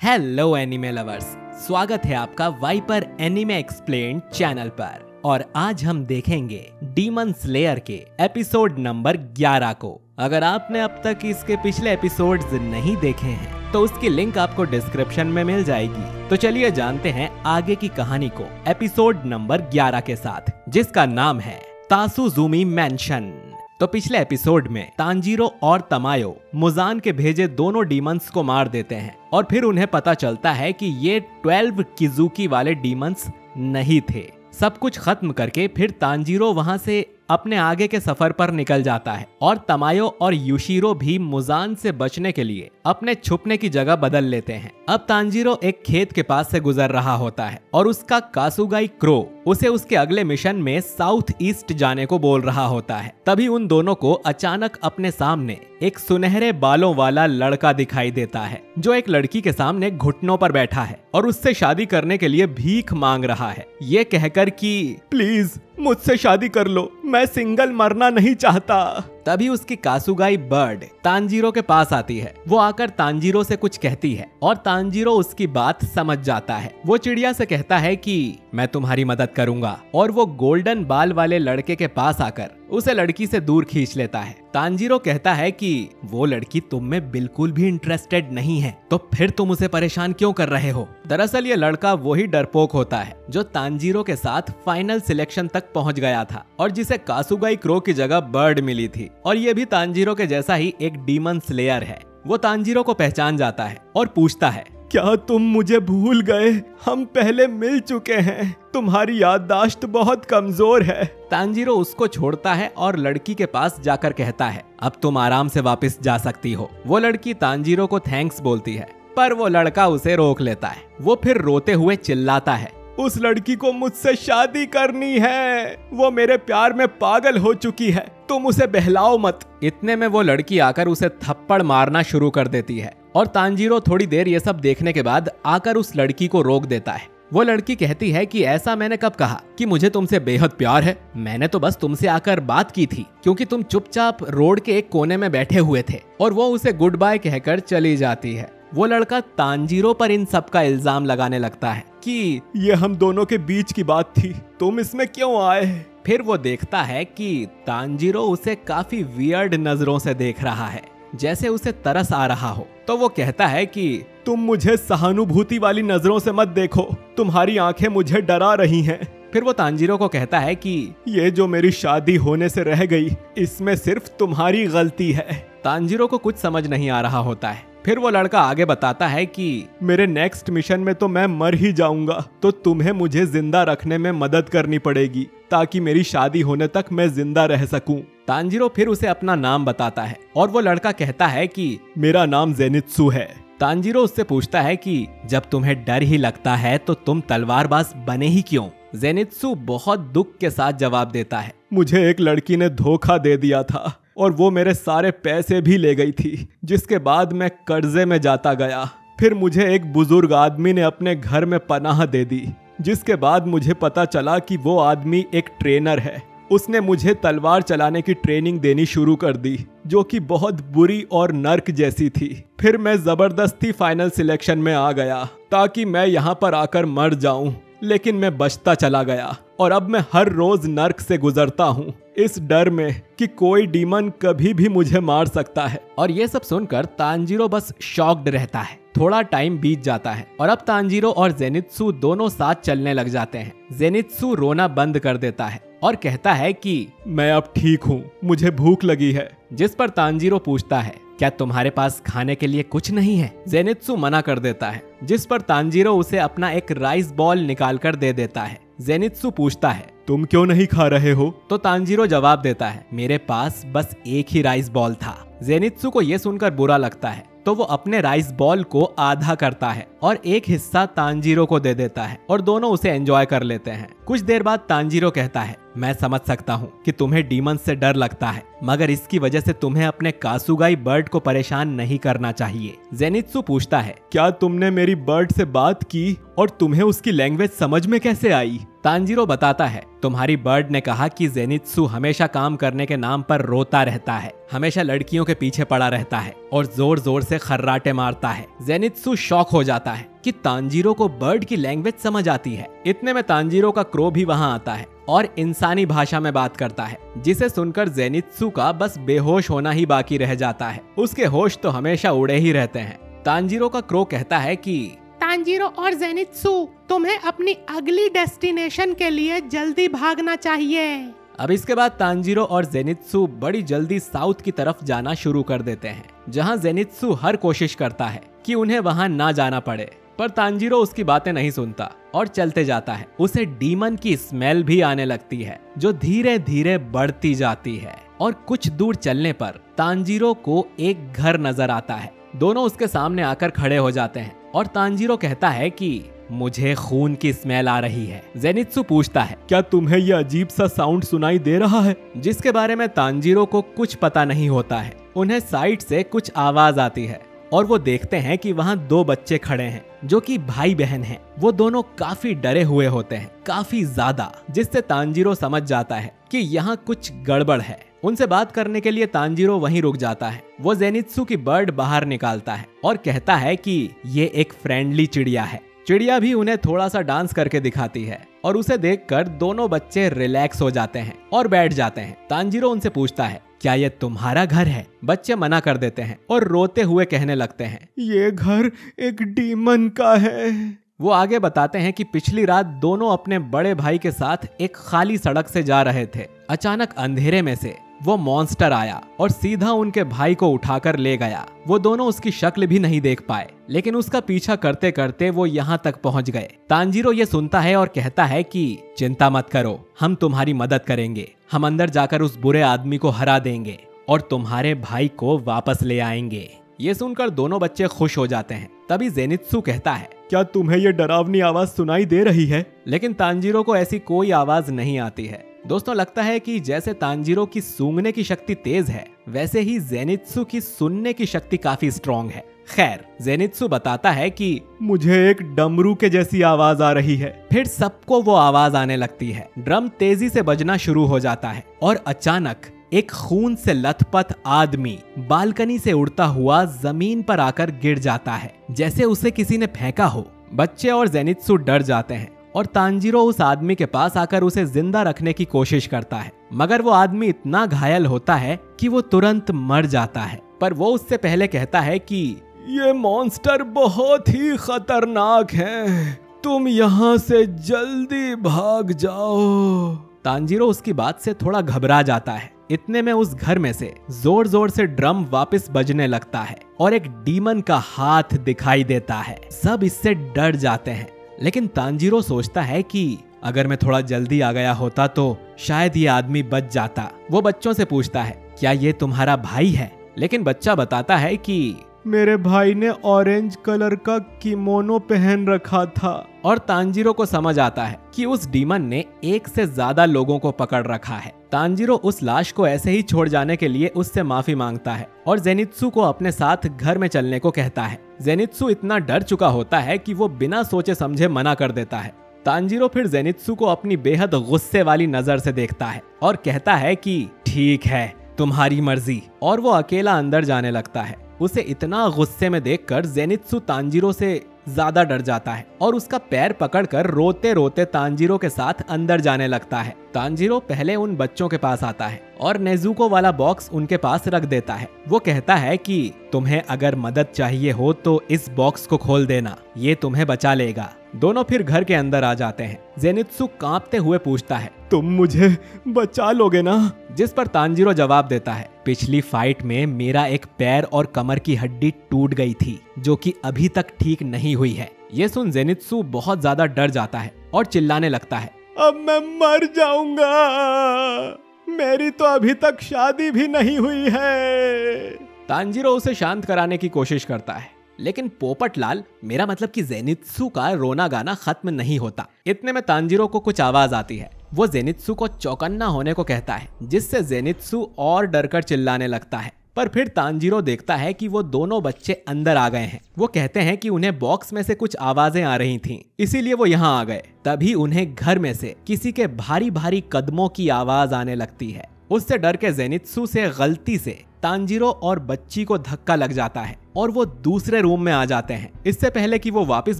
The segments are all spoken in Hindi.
हेलो एनिमे लवर्स, स्वागत है आपका वाइपर एनिमे एक्सप्लेन्ड चैनल पर। और आज हम देखेंगे डीमन स्लेयर के एपिसोड नंबर 11 को। अगर आपने अब तक इसके पिछले एपिसोड्स नहीं देखे हैं तो उसकी लिंक आपको डिस्क्रिप्शन में मिल जाएगी। तो चलिए जानते हैं आगे की कहानी को एपिसोड नंबर 11 के साथ, जिसका नाम है तासुजुमी मैंशन। तो पिछले एपिसोड में तांजीरो और तमायो मुजान के भेजे दोनों डीमंस को मार देते हैं और फिर उन्हें पता चलता है कि ये 12 किजुकी वाले डीमंस नहीं थे। सब कुछ खत्म करके फिर तांजीरो वहां से अपने आगे के सफर पर निकल जाता है और तमायो और युशिरो भी मुजान से बचने के लिए अपने छुपने की जगह बदल लेते हैं। अब तांजीरो एक खेत के पास से गुजर रहा होता है और उसका कासुगाई क्रो उसे उसके अगले मिशन में साउथ ईस्ट जाने को बोल रहा होता है। तभी उन दोनों को अचानक अपने सामने एक सुनहरे बालों वाला लड़का दिखाई देता है जो एक लड़की के सामने घुटनों पर बैठा है और उससे शादी करने के लिए भीख मांग रहा है, ये कहकर कि प्लीज मुझसे शादी कर लो, मैं सिंगल मरना नहीं चाहता। तभी उसकी कासुगाई बर्ड तांजीरो के पास आती है। वो आकर तांजीरो से कुछ कहती है और तांजीरो उसकी बात समझ जाता है। वो चिड़िया से कहता है कि मैं तुम्हारी मदद करूंगा और वो गोल्डन बाल वाले लड़के के पास आकर उसे लड़की से दूर खींच लेता है। तांजीरो कहता है कि वो लड़की तुम में बिल्कुल भी इंटरेस्टेड नहीं है, तो फिर तुम उसे परेशान क्यों कर रहे हो। दरअसल ये लड़का वही डरपोक होता है जो तांजीरो के साथ फाइनल सिलेक्शन तक पहुंच गया था और जिसे कासुगाई क्रो की जगह बर्ड मिली थी, और ये भी तांजीरो के जैसा ही एक डीमन स्लेयर है। वो तांजीरो को पहचान जाता है और पूछता है, क्या तुम मुझे भूल गए? हम पहले मिल चुके हैं, तुम्हारी याददाश्त बहुत कमजोर है। तांजीरो उसको छोड़ता है और लड़की के पास जाकर कहता है, अब तुम आराम से वापस जा सकती हो। वो लड़की तांजीरो को थैंक्स बोलती है, पर वो लड़का उसे रोक लेता है। वो फिर रोते हुए चिल्लाता है, उस लड़की को मुझसे शादी करनी है, वो मेरे प्यार में पागल हो चुकी है, तुम उसे बहलाओ मत। इतने में वो लड़की आकर उसे थप्पड़ मारना शुरू कर देती है और तांजीरो थोड़ी देर ये सब देखने के बाद आकर उस लड़की को रोक देता है। वो लड़की कहती है कि ऐसा मैंने कब कहा कि मुझे तुमसे बेहद प्यार है, मैंने तो बस तुमसे आकर बात की थी क्योंकि तुम चुपचाप रोड के एक कोने में बैठे हुए थे। और वो उसे गुड बाय कहकर चली जाती है। वो लड़का तांजीरो पर इन सब का इल्जाम लगाने लगता है कि ये हम दोनों के बीच की बात थी, तुम इसमें क्यों आए। फिर वो देखता है कि तांजीरो उसे काफी वियर्ड नजरों से देख रहा है, जैसे उसे तरस आ रहा हो। तो वो कहता है कि तुम मुझे सहानुभूति वाली नजरों से मत देखो, तुम्हारी आंखें मुझे डरा रही हैं। फिर वो तांजीरो को कहता है कि ये जो मेरी शादी होने से रह गई, इसमें सिर्फ तुम्हारी गलती है। तांजीरो को कुछ समझ नहीं आ रहा होता है। फिर वो लड़का आगे बताता है कि मेरे नेक्स्ट मिशन में तो मैं मर ही जाऊंगा, तो तुम्हें मुझे जिंदा रखने में मदद करनी पड़ेगी ताकि मेरी शादी होने तक मैं जिंदा रह सकूं। तांजीरो फिर उसे अपना नाम बताता है और वो लड़का कहता है कि मेरा नाम जेनित्सु है। तांजीरो उससे पूछता है कि जब तुम्हें डर ही लगता है तो तुम तलवारबाज बने ही क्यों। जेनित्सु बहुत दुख के साथ जवाब देता है, मुझे एक लड़की ने धोखा दे दिया था और वो मेरे सारे पैसे भी ले गई थी, जिसके बाद मैं कर्जे में जाता गया। फिर मुझे एक बुजुर्ग आदमी ने अपने घर में पनाह दे दी, जिसके बाद मुझे पता चला कि वो आदमी एक ट्रेनर है। उसने मुझे तलवार चलाने की ट्रेनिंग देनी शुरू कर दी, जो कि बहुत बुरी और नर्क जैसी थी। फिर मैं जबरदस्ती फाइनल सिलेक्शन में आ गया ताकि मैं यहाँ पर आकर मर जाऊं, लेकिन मैं बचता चला गया और अब मैं हर रोज नर्क से गुजरता हूँ, इस डर में कि कोई डीमन कभी भी मुझे मार सकता है। और ये सब सुनकर तांजीरो बस शॉक्ड रहता है। थोड़ा टाइम बीत जाता है और अब तांजीरो और जेनित्सु दोनों साथ चलने लग जाते हैं। जेनित्सु रोना बंद कर देता है और कहता है कि मैं अब ठीक हूँ, मुझे भूख लगी है। जिस पर तांजीरो पूछता है, क्या तुम्हारे पास खाने के लिए कुछ नहीं है। जेनित्सु मना कर देता है, जिस पर तांजीरो उसे अपना एक राइस बॉल निकाल कर दे देता है। जेनित्सु पूछता है, तुम क्यों नहीं खा रहे हो। तो तांजीरो जवाब देता है, मेरे पास बस एक ही राइस बॉल था। जेनित्सु को यह सुनकर बुरा लगता है, तो वो अपने राइस बॉल को आधा करता है और एक हिस्सा तांजीरो को दे देता है और दोनों उसे एंजॉय कर लेते हैं। कुछ देर बाद तांजीरो कहता है, मैं समझ सकता हूँ कि तुम्हें डीमन से डर लगता है, मगर इसकी वजह से तुम्हें अपने कासुगाई बर्ड को परेशान नहीं करना चाहिए। जेनित्सु पूछता है, क्या तुमने मेरी बर्ड से बात की और तुम्हें उसकी लैंग्वेज समझ में कैसे आई। तांजीरो बताता है, तुम्हारी बर्ड ने कहा कि जेनित्सु हमेशा काम करने के नाम पर रोता रहता है हमेशा लड़कियों के पीछे पड़ा रहता है और जोर जोर से खर्राटे मारता है। जेनित्सु शॉक हो जाता है कि तांजीरो को बर्ड की लैंग्वेज समझ आती है। इतने में तांजीरो का क्रो भी वहाँ आता है और इंसानी भाषा में बात करता है, जिसे सुनकर जेनित्सु का बस बेहोश होना ही बाकी रह जाता है। उसके होश तो हमेशा उड़े ही रहते हैं। तांजीरो का क्रो कहता है कि तांजीरो और जेनित्सु, तुम्हें अपनी अगली डेस्टिनेशन के लिए जल्दी भागना चाहिए। अब इसके बाद तांजीरो और जेनित्सु बड़ी जल्दी साउथ की तरफ जाना शुरू कर देते हैं, जहां जेनित्सु हर कोशिश करता है कि उन्हें वहां ना जाना पड़े, पर तांजीरो उसकी बातें नहीं सुनता और चलते जाता है। उसे डीमन की स्मेल भी आने लगती है, जो धीरे धीरे बढ़ती जाती है और कुछ दूर चलने पर तांजीरो को एक घर नजर आता है। दोनों उसके सामने आकर खड़े हो जाते हैं और तांजीरो कहता है कि मुझे खून की स्मेल आ रही है। जेनित्सु पूछता है, क्या तुम्हें यह अजीब सा साउंड सुनाई दे रहा है? जिसके बारे में तांजीरो को कुछ पता नहीं होता है। उन्हें साइड से कुछ आवाज आती है और वो देखते हैं कि वहाँ दो बच्चे खड़े हैं जो कि भाई बहन हैं। वो दोनों काफी डरे हुए होते हैं, काफी ज्यादा, जिससे तांजीरो समझ जाता है कि यहाँ कुछ गड़बड़ है। उनसे बात करने के लिए तांजीरो वहीं रुक जाता है। वो जेनित्सु की बर्ड बाहर निकालता है और कहता है कि ये एक फ्रेंडली चिड़िया है। चिड़िया भी उन्हें थोड़ा सा डांस करके दिखाती है और उसे देखकर दोनों बच्चे रिलैक्स हो जाते हैं और बैठ जाते हैं। तांजीरो उनसे पूछता है, क्या ये तुम्हारा घर है? बच्चे मना कर देते हैं और रोते हुए कहने लगते हैं, ये घर एक डीमन का है। वो आगे बताते हैं कि पिछली रात दोनों अपने बड़े भाई के साथ एक खाली सड़क से जा रहे थे। अचानक अंधेरे में से वो मॉन्स्टर आया और सीधा उनके भाई को उठाकर ले गया। वो दोनों उसकी शक्ल भी नहीं देख पाए, लेकिन उसका पीछा करते करते वो यहाँ तक पहुँच गए। तांजीरो ये सुनता है और कहता है कि चिंता मत करो, हम तुम्हारी मदद करेंगे। हम अंदर जाकर उस बुरे आदमी को हरा देंगे और तुम्हारे भाई को वापस ले आएंगे। ये सुनकर दोनों बच्चे खुश हो जाते हैं। तभी जेनित्सु कहता है, क्या तुम्हें ये डरावनी आवाज सुनाई दे रही है? लेकिन तांजीरो को ऐसी कोई आवाज नहीं आती है। दोस्तों, लगता है कि जैसे तांजीरो की सूंघने की शक्ति तेज है, वैसे ही जेनित्सु की सुनने की शक्ति काफी स्ट्रॉन्ग है। खैर, जेनित्सु बताता है कि मुझे एक डमरू के जैसी आवाज आ रही है। फिर सबको वो आवाज आने लगती है। ड्रम तेजी से बजना शुरू हो जाता है और अचानक एक खून से लथपथ आदमी बालकनी से उड़ता हुआ जमीन पर आकर गिर जाता है, जैसे उसे किसी ने फेंका हो। बच्चे और जेनित्सु डर जाते हैं और तांजीरो उस आदमी के पास आकर उसे जिंदा रखने की कोशिश करता है, मगर वो आदमी इतना घायल होता है कि वो तुरंत मर जाता है। पर वो उससे पहले कहता है कि ये मॉन्स्टर बहुत ही खतरनाक है, तुम यहाँ से जल्दी भाग जाओ। तांजीरो उसकी बात से थोड़ा घबरा जाता है। इतने में उस घर में से जोर जोर से ड्रम वापस बजने लगता है और एक डीमन का हाथ दिखाई देता है। सब इससे डर जाते हैं, लेकिन तांजीरो सोचता है कि अगर मैं थोड़ा जल्दी आ गया होता तो शायद ये आदमी बच जाता। वो बच्चों से पूछता है, क्या ये तुम्हारा भाई है? लेकिन बच्चा बताता है कि मेरे भाई ने ऑरेंज कलर का किमोनो पहन रखा था। और तांजीरो को समझ आता है कि उस डीमन ने एक से ज्यादा लोगों को पकड़ रखा है। तांजीरो उस लाश को ऐसे ही छोड़ जाने के लिए उससे माफी मांगता है और जेनित्सु को अपने साथ घर में चलने को कहता है। जेनित्सु इतना डर चुका होता है कि वो बिना सोचे समझे मना कर देता है। तांजीरो फिर जेनित्सु को अपनी बेहद गुस्से वाली नजर से देखता है और कहता है कि ठीक है, तुम्हारी मर्जी, और वो अकेला अंदर जाने लगता है। उसे इतना गुस्से में देखकर जेनित्सु तांजीरो से ज्यादा डर जाता है और उसका पैर पकड़कर रोते रोते तांजीरो के साथ अंदर जाने लगता है। तांजीरो पहले उन बच्चों के पास आता है और नेजुको वाला बॉक्स उनके पास रख देता है। वो कहता है कि तुम्हें अगर मदद चाहिए हो तो इस बॉक्स को खोल देना, ये तुम्हें बचा लेगा। दोनों फिर घर के अंदर आ जाते हैं। जेनित्सु कांपते हुए पूछता है, तुम मुझे बचा लोगे ना? जिस पर तांजीरो जवाब देता है, पिछली फाइट में मेरा एक पैर और कमर की हड्डी टूट गई थी, जो कि अभी तक ठीक नहीं हुई है। ये सुन जेनित्सु बहुत ज्यादा डर जाता है और चिल्लाने लगता है, अब मैं मर जाऊंगा, मेरी तो अभी तक शादी भी नहीं हुई है। तांजीरो उसे शांत कराने की कोशिश करता है, लेकिन पोपटलाल, मेरा मतलब कि जेनित्सु का रोना गाना खत्म नहीं होता। इतने में तांजीरो को कुछ आवाज आती है। वो जेनित्सु को चौकन्ना होने को कहता है, जिससे जेनित्सु और डरकर चिल्लाने लगता है। पर फिर तांजीरो देखता है कि वो दोनों बच्चे अंदर आ गए हैं। वो कहते हैं कि उन्हें बॉक्स में से कुछ आवाजें आ रही थीं, इसीलिए वो यहाँ आ गए। तभी उन्हें घर में से किसी के भारी भारी कदमों की आवाज आने लगती है उससे डर के जेनित्सु से गलती से तांजीरो और बच्ची को धक्का लग जाता है और वो दूसरे रूम में आ जाते हैं। इससे पहले कि वो वापस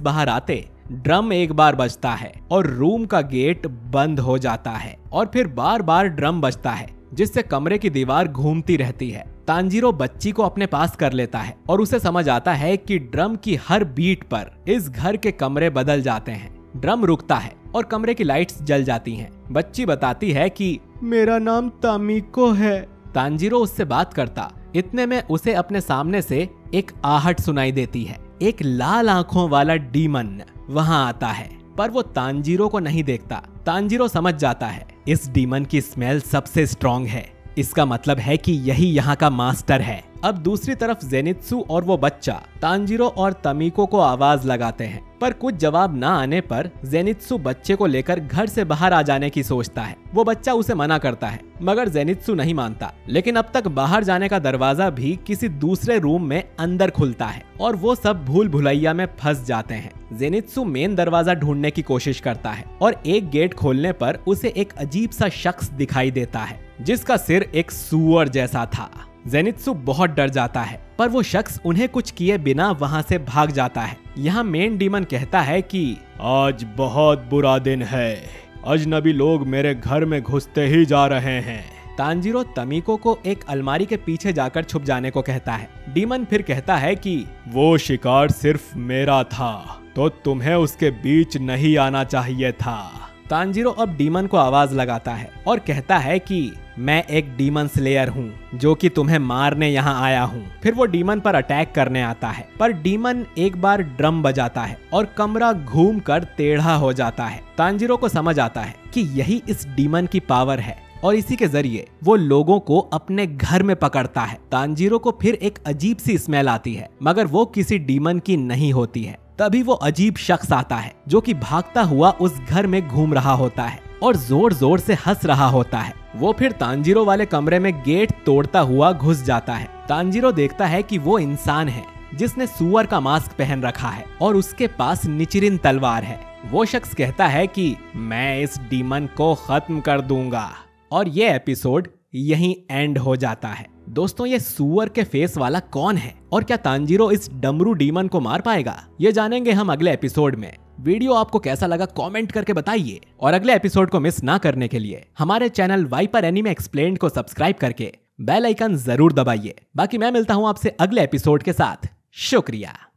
बाहर आते, ड्रम एक बार बजता है और रूम का गेट बंद हो जाता है और फिर बार बार ड्रम बजता है, जिससे कमरे की दीवार घूमती रहती है। तांजीरो बच्ची को अपने पास कर लेता है और उसे समझ आता है कि ड्रम की हर बीट पर इस घर के कमरे बदल जाते हैं। ड्रम रुकता है और कमरे की लाइट्स जल जाती हैं। बच्ची बताती है कि मेरा नाम तामिको है। तांजीरो उससे बात करता, इतने में उसे अपने सामने से एक आहट सुनाई देती है। एक लाल आंखों वाला डीमन वहां आता है, पर वो तांजीरो को नहीं देखता। तांजीरो समझ जाता है इस डीमन की स्मेल सबसे स्ट्रॉन्ग है, इसका मतलब है कि यही यहाँ का मास्टर है। अब दूसरी तरफ जेनित्सु और वो बच्चा तांजीरो और तमिको को आवाज लगाते हैं, पर कुछ जवाब ना आने पर जेनित्सु बच्चे को लेकर घर से बाहर आ जाने की सोचता है। वो बच्चा उसे मना करता है, मगर जेनित्सु नहीं मानता। लेकिन अब तक बाहर जाने का दरवाजा भी किसी दूसरे रूम में अंदर खुलता है और वो सब भूल भुलैया में फंस जाते हैं। जेनित्सु मेन दरवाजा ढूंढने की कोशिश करता है और एक गेट खोलने पर उसे एक अजीब सा शख्स दिखाई देता है, जिसका सिर एक सूअर जैसा था। जेनित्सु बहुत डर जाता है, पर वो शख्स उन्हें कुछ किए बिना वहां से भाग जाता है। यहाँ मेन डीमन कहता है कि आज बहुत बुरा दिन है, अजनबी लोग मेरे घर में घुसते ही जा रहे हैं। तांजीरो तमिको को एक अलमारी के पीछे जाकर छुप जाने को कहता है। डीमन फिर कहता है कि वो शिकार सिर्फ मेरा था, तो तुम्हें उसके बीच नहीं आना चाहिए था। तांजीरो अब डीमन को आवाज लगाता है और कहता है कि मैं एक डीमन स्लेयर हूँ जो कि तुम्हें मारने यहाँ आया हूँ। फिर वो डीमन पर अटैक करने आता है, पर डीमन एक बार ड्रम बजाता है और कमरा घूमकर टेढ़ा हो जाता है। तांजीरो को समझ आता है कि यही इस डीमन की पावर है और इसी के जरिए वो लोगों को अपने घर में पकड़ता है। तांजीरो को फिर एक अजीब सी स्मेल आती है, मगर वो किसी डीमन की नहीं होती है। तभी वो अजीब शख्स आता है जो कि भागता हुआ उस घर में घूम रहा होता है और जोर जोर से हंस रहा होता है। वो फिर तांजीरो वाले कमरे में गेट तोड़ता हुआ घुस जाता है। तांजीरो देखता है कि वो इंसान है जिसने सूअर का मास्क पहन रखा है और उसके पास निचरिन तलवार है। वो शख्स कहता है कि मैं इस डीमन को खत्म कर दूंगा और ये एपिसोड यहीं एंड हो जाता है। दोस्तों, ये सूअर के फेस वाला कौन है और क्या तांजीरो इस डमरू डीमन को मार पाएगा, ये जानेंगे हम अगले एपिसोड में। वीडियो आपको कैसा लगा कमेंट करके बताइए और अगले एपिसोड को मिस ना करने के लिए हमारे चैनल वाइपर एनीमे एक्सप्लेन्ड को सब्सक्राइब करके बेल आइकन जरूर दबाइए। बाकी मैं मिलता हूं आपसे अगले एपिसोड के साथ। शुक्रिया।